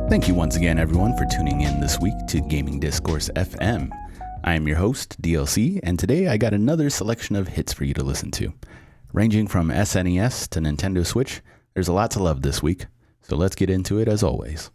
Thank you once again, everyone, for tuning in this week to Gaming Discourse FM. I am your host, DLC, and today I got another selection of hits for you to listen to. Ranging from SNES to Nintendo Switch, there's a lot to love this week, so let's get into it as always.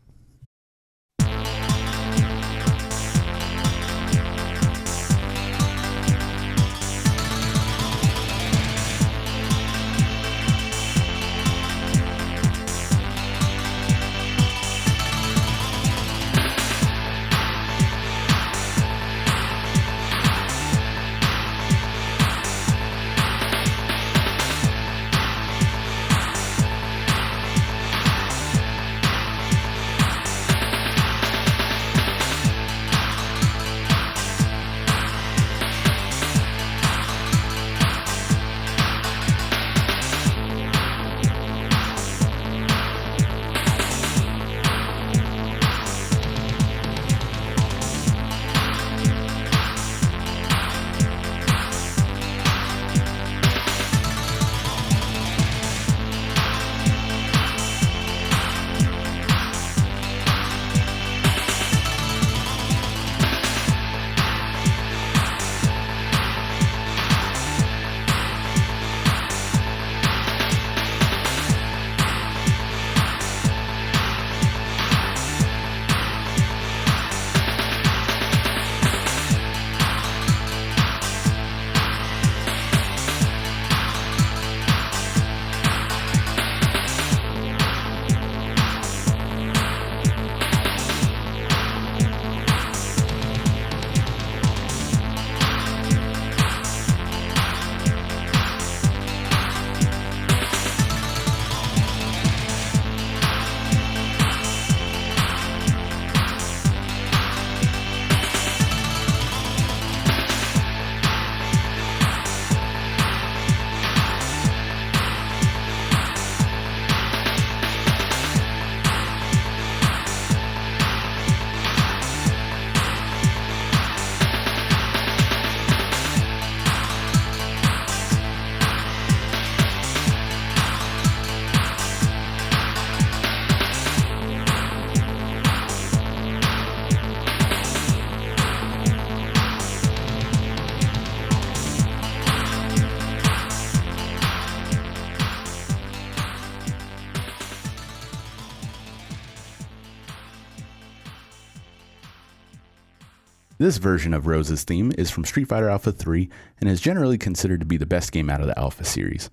This version of Rose's theme is from Street Fighter Alpha 3 and is generally considered to be the best game out of the Alpha series.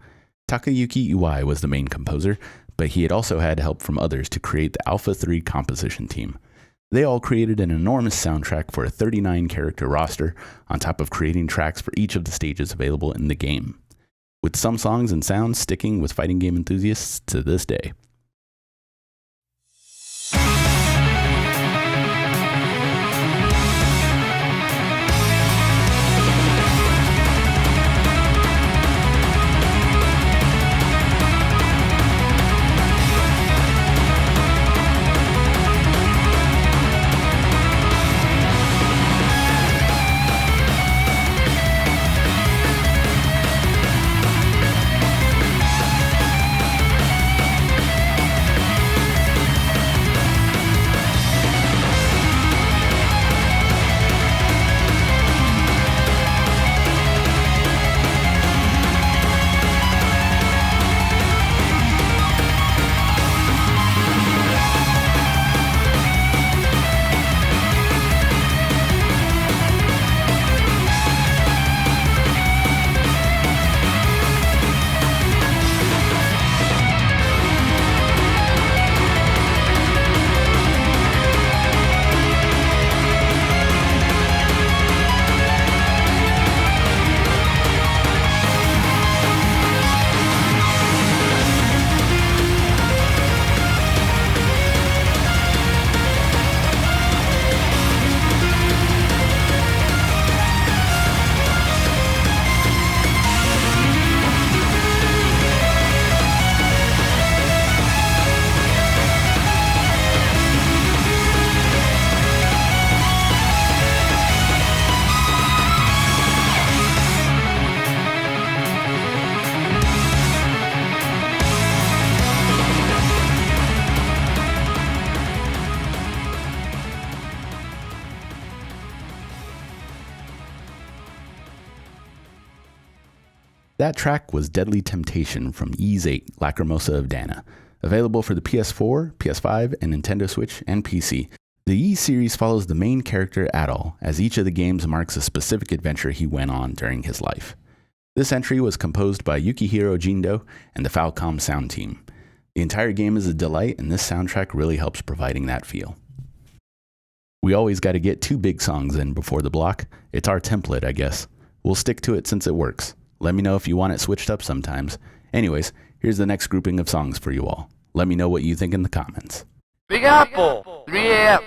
Takayuki Iwai was the main composer, but he had also had help from others to create the Alpha 3 composition team. They all created an enormous soundtrack for a 39-character roster, on top of creating tracks for each of the stages available in the game, with some songs and sounds sticking with fighting game enthusiasts to this day. That track was Deadly Temptation from VIII, Lacrimosa of Dana, available for the PS4, PS5, and Nintendo Switch and PC. The Yi series follows the main character Adol, as each of the games marks a specific adventure he went on during his life. This entry was composed by Yukihiro Jindo and the Falcom sound team. The entire game is a delight, and this soundtrack really helps providing that feel. We always got to get 2 big songs in before the block. It's our template, I guess. We'll stick to it since it works. Let me know if you want it switched up sometimes. Anyways, here's the next grouping of songs for you all. Let me know what you think in the comments. Big Apple, 3 a.m.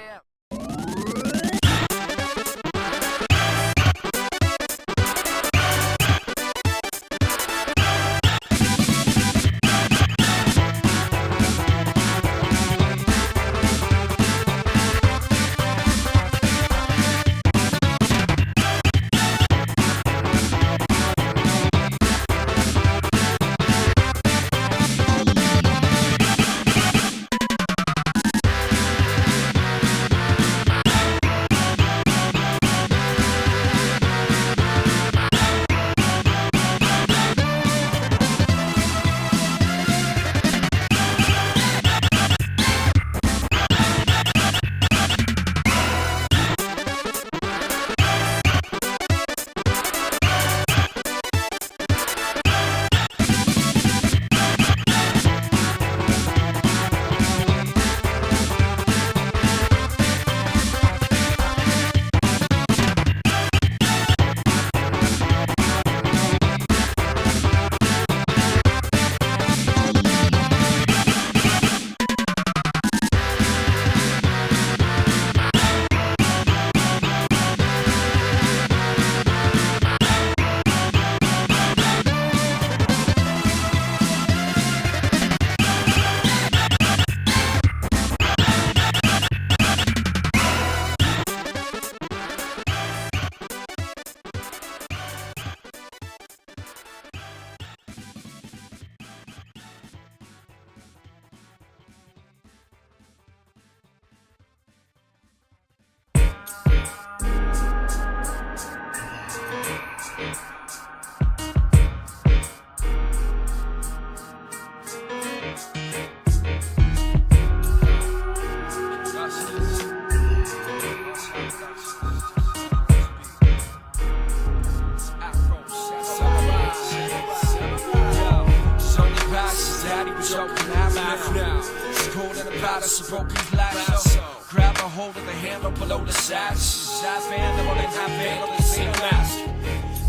Grab a hold of the handle below the sash. Half animal and half animal, the same mask.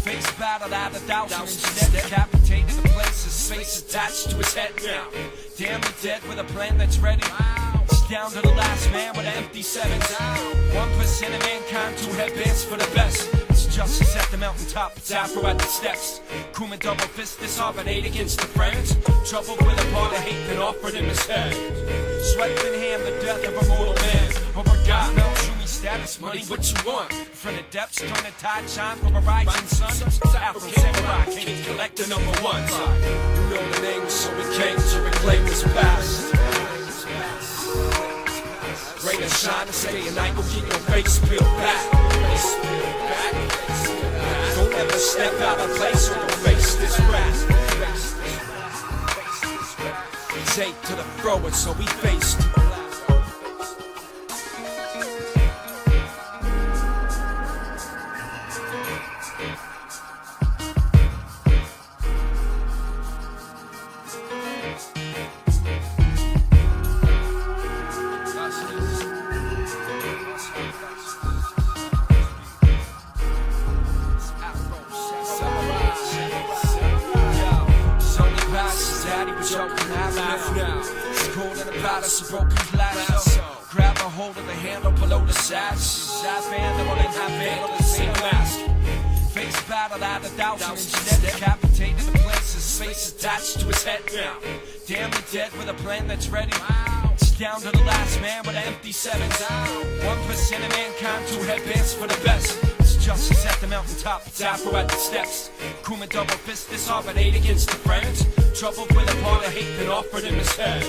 Face battled out of thousands, instead decapitated the place. His face attached to his head now. Damn, he dead with a plan that's ready. It's down to the last man with an empty 7s. 1% of mankind, 2 headbands for the best. It's justice at the mountaintop, it's Afro at the steps. Kuma double fist, disarminate against the friends. Trouble with a part of hate been offered in his head. Sweat in hand, the death of a mortal man. Over God, no Shumi status, money, what you want? From the depths, turn the tide, shine from a rising sun. Afro samurai, king, collect the number 1s. You know the name, so we came to reclaim this past. Rain and shine and say a night will keep your face peeled back. Don't ever step out of place or you'll face this wrath. Take to the thrower, so we faced. Grab a hold of the handle below the sash. Half animal and half animal, the same mask. Face battled out of thousands, instead decapitated the place. His face attached to his head now. Damn, he dead with a plan that's ready. It's down to the last man with an empty 7s. 1% of mankind, 2 headbands for the best. It's justice at the mountaintop, it's Afro at the steps. Kuma double fist, disarminate against the friends. Trouble with a part of hate been offered in his head.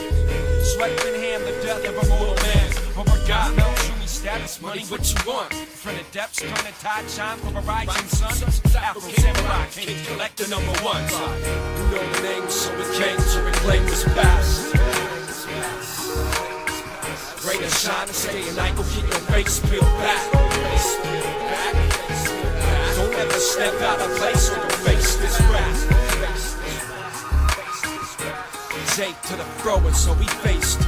Sweat in hand, the death of a mortal man. Over God, no Shumi status, money, what you want? From the depths, come the tide, shine for a rising sun. Afro samurai, king, collect the number ones. You know the name, so it came to reclaim what's past. Rain and shine and stay and night, go keep your face peeled back. Don't ever step out of place or you'll face this rap. Jake to the thrower, so we faced.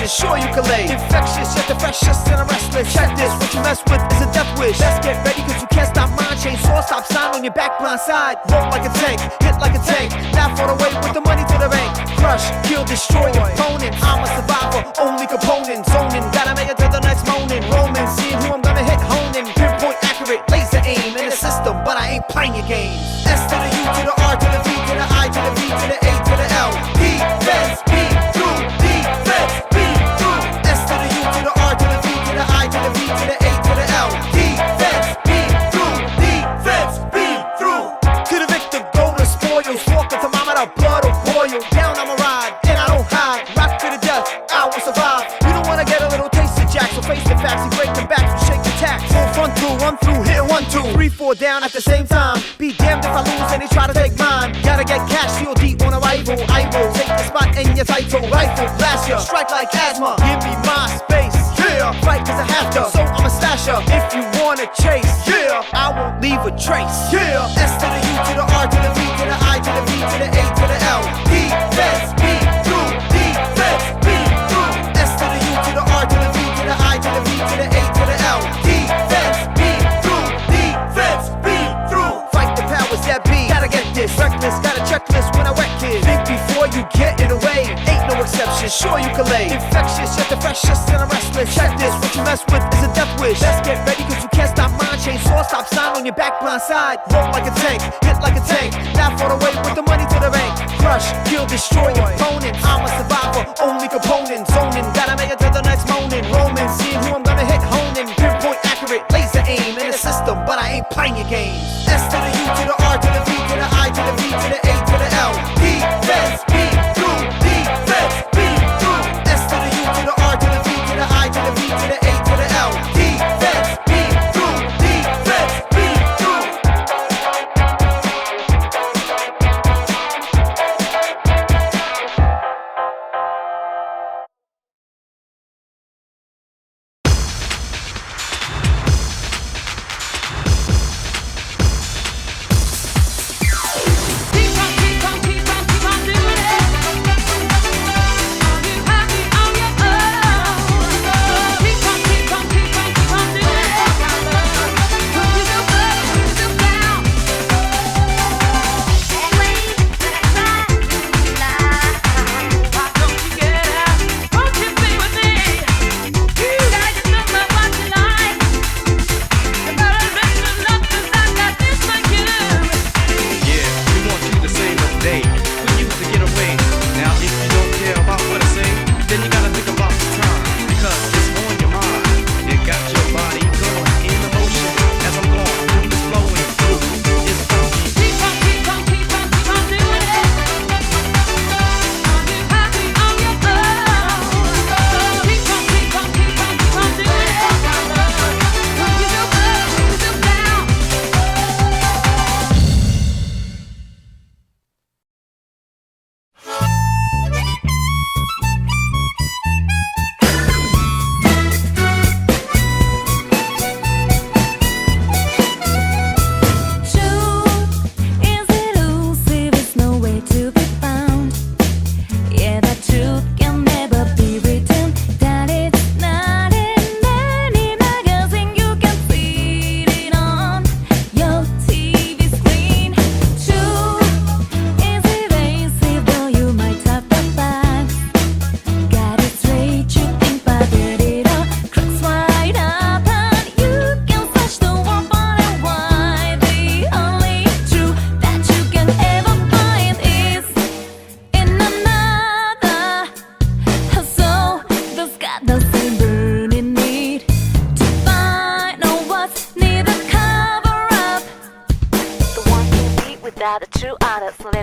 Sure you can lay infectious, yet the freshest and I'm restless. Check this, what you mess with is a death wish. Let's get ready cause you can't stop mine. Chainsaw, stop sign on your back blind side. Roll like a tank, hit like a tank. Laugh all the way with the money to the bank. Crush, kill, destroy your opponent. I'm a survivor, only component. Zoning, gotta make it to the next morning. Roman, seeing who I'm gonna hit, honing. Pinpoint accurate, laser aim in the system, but I ain't playing your games. S to the U to the R to the V to the I to the V to the A to the L. Defense, B through, defense, B through. S to the U to the R to the V to the I to the V to the A to the L. Defense, B through, defense, B through. To the victor, go to spoils. Walk the thermometer, blood will boil. Down I'ma ride, and I don't hide. Rock to the death, I will survive. You don't wanna get a little taste of Jack, so face the facts and break them back, so shake the tax. Run through, hit 1, 2, 3, 4 down at the same time. Be damned if I lose and they try to take mine. Gotta get cash, seal deep on arrival. I will take the spot in your title. Rifle, blast ya, strike like asthma. Give me my space, yeah. Fight cause I have to, so I'm a slasher. If you wanna chase, yeah, I won't leave a trace, yeah. S to the U to the R to the V to the I to the V to the A to the L. Defense, B through, defense, B through. S to the U to the R to the V to the I to the V to the A to the L. Defense, B through, defense, B through. Fight the powers that be, gotta get this. Reckless, got a checklist when I wreck it. Think before you get it away, ain't no exception, sure you can lay. Infectious, yet the freshest and I'm restless. Check this, what you mess with is a death wish. Let's get ready cause you can't stop mine. Chainsaw, stop sign on your back blind side. Roll like a tank, hit like a tank. Laugh all the way with the money to the bank. Crush, kill, destroy your opponent. I'm a survivor, only component. Zoning, gotta make it to the next morning. Roman, seeing who I'm gonna hit, honing. Pinpoint accurate, laser aim in the system, but I ain't playing your games. S to the U to the R to the V to the I to the V to the A to the L. Defense, B through, defense, B through. S to the U to the R to the V to the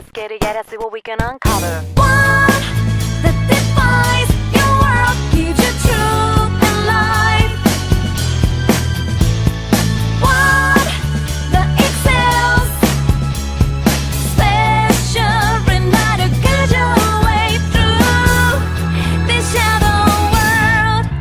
Let's get it, yeah, let's see what we can uncover. One that defies your world, gives you truth and life. One that excels, special reminder, guide your way through this shadow world.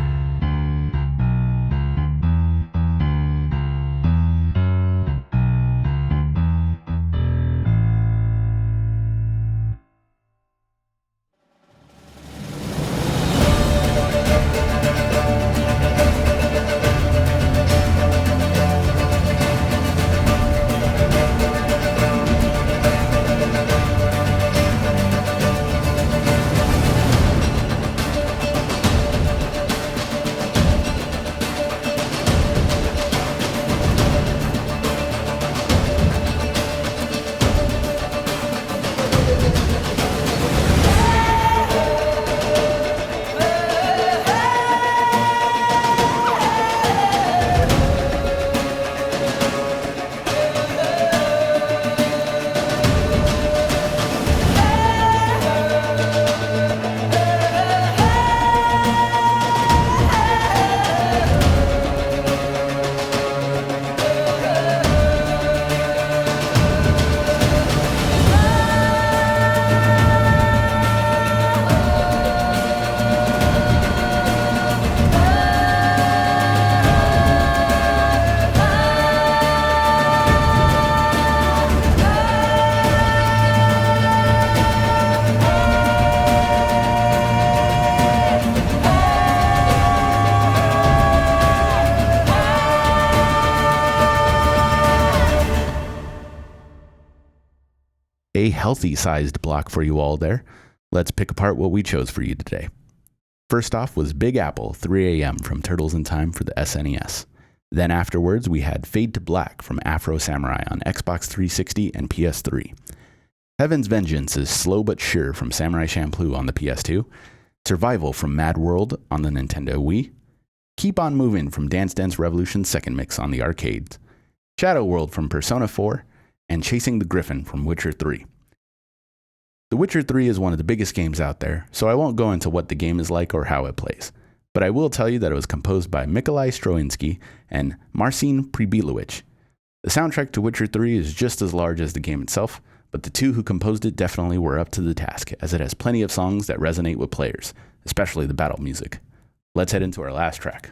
A healthy-sized block for you all there. Let's pick apart what we chose for you today. First off was Big Apple 3 AM from Turtles in Time for the SNES. Then afterwards we had Fade to Black from Afro Samurai on Xbox 360 and PS3. Heaven's Vengeance is Slow But Sure from Samurai Champloo on the PS2. Survival from Madworld on the Nintendo Wii. Keep On Moving from Dance Dance Revolution Second Mix on the arcades. Shadow World from Persona 4. And Chasing the Griffin from Witcher 3. The Witcher 3 is one of the biggest games out there, so I won't go into what the game is like or how it plays. But I will tell you that it was composed by Mikolaj Stroinski and Marcin Pribilowicz. The soundtrack to Witcher 3 is just as large as the game itself, but the two who composed it definitely were up to the task, as it has plenty of songs that resonate with players, especially the battle music. Let's head into our last track.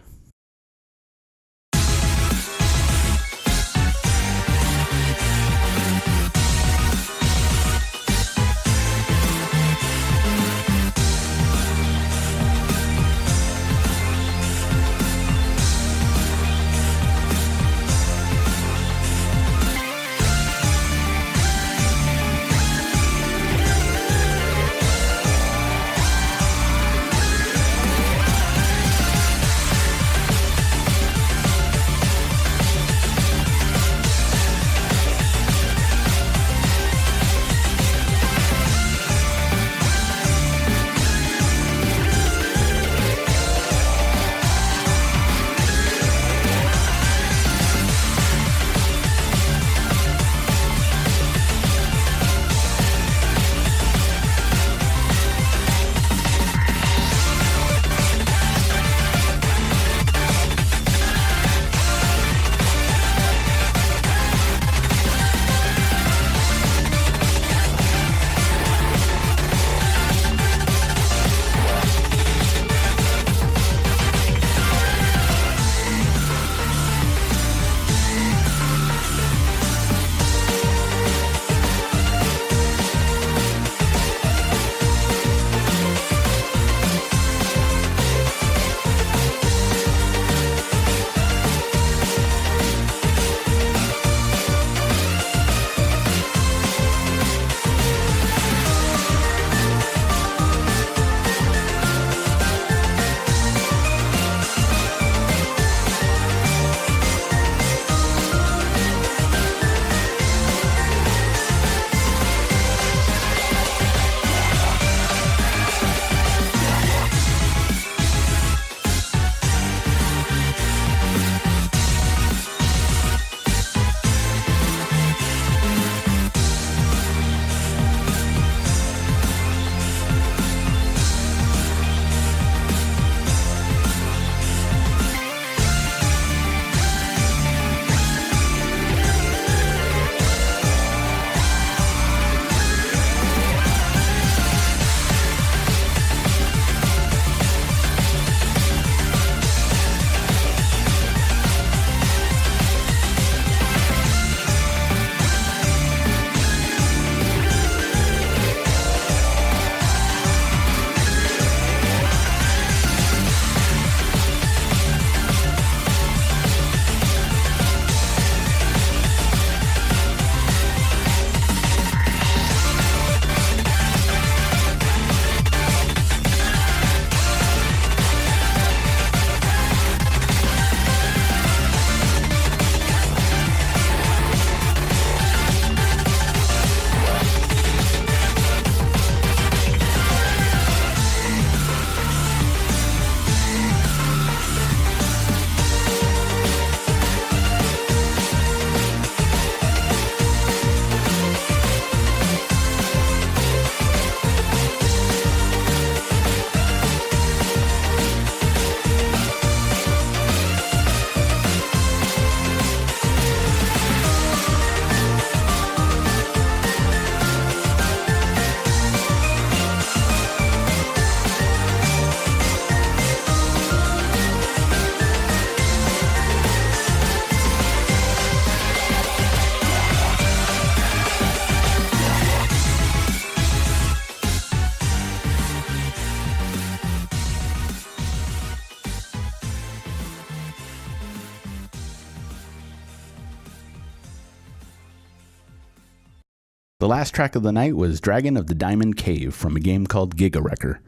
The last track of the night was Dragon of the Diamond Cave from a game called Giga,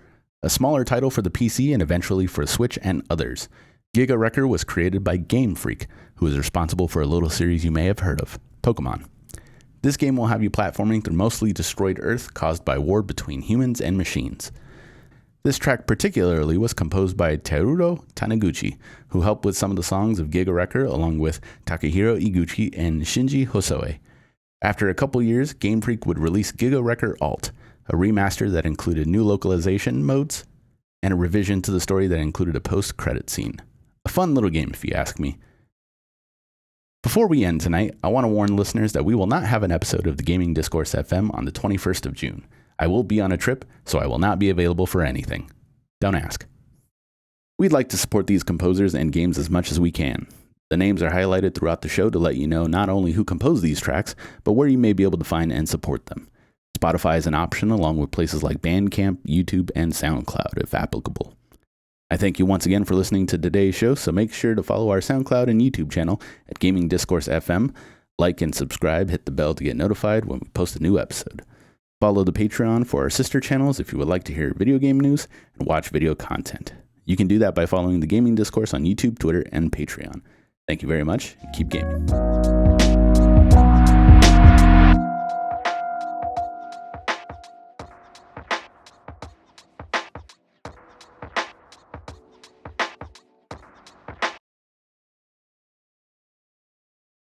a smaller title for the PC and eventually for Switch and others. Giga was created by Game Freak, who is responsible for a little series you may have heard of, Pokemon. This game will have you platforming through mostly destroyed Earth caused by war between humans and machines. This track particularly was composed by Teruto Taniguchi, who helped with some of the songs of Giga along with Takahiro Iguchi and Shinji Hosoe. After a couple years, Game Freak would release Giga Alt, a remaster that included new localization modes and a revision to the story that included a post-credit scene. A fun little game if you ask me. Before we end tonight, I want to warn listeners that we will not have an episode of the Gaming Discourse FM on the 21st of June. I will be on a trip, so I will not be available for anything. Don't ask. We'd like to support these composers and games as much as we can. The names are highlighted throughout the show to let you know not only who composed these tracks, but where you may be able to find and support them. Spotify is an option along with places like Bandcamp, YouTube, and SoundCloud if applicable. I thank you once again for listening to today's show, so make sure to follow our SoundCloud and YouTube channel at Gaming Discourse FM, like and subscribe, hit the bell to get notified when we post a new episode. Follow the Patreon for our sister channels if you would like to hear video game news and watch video content. You can do that by following the Gaming Discourse on YouTube, Twitter, and Patreon. Thank you very much, and keep gaming.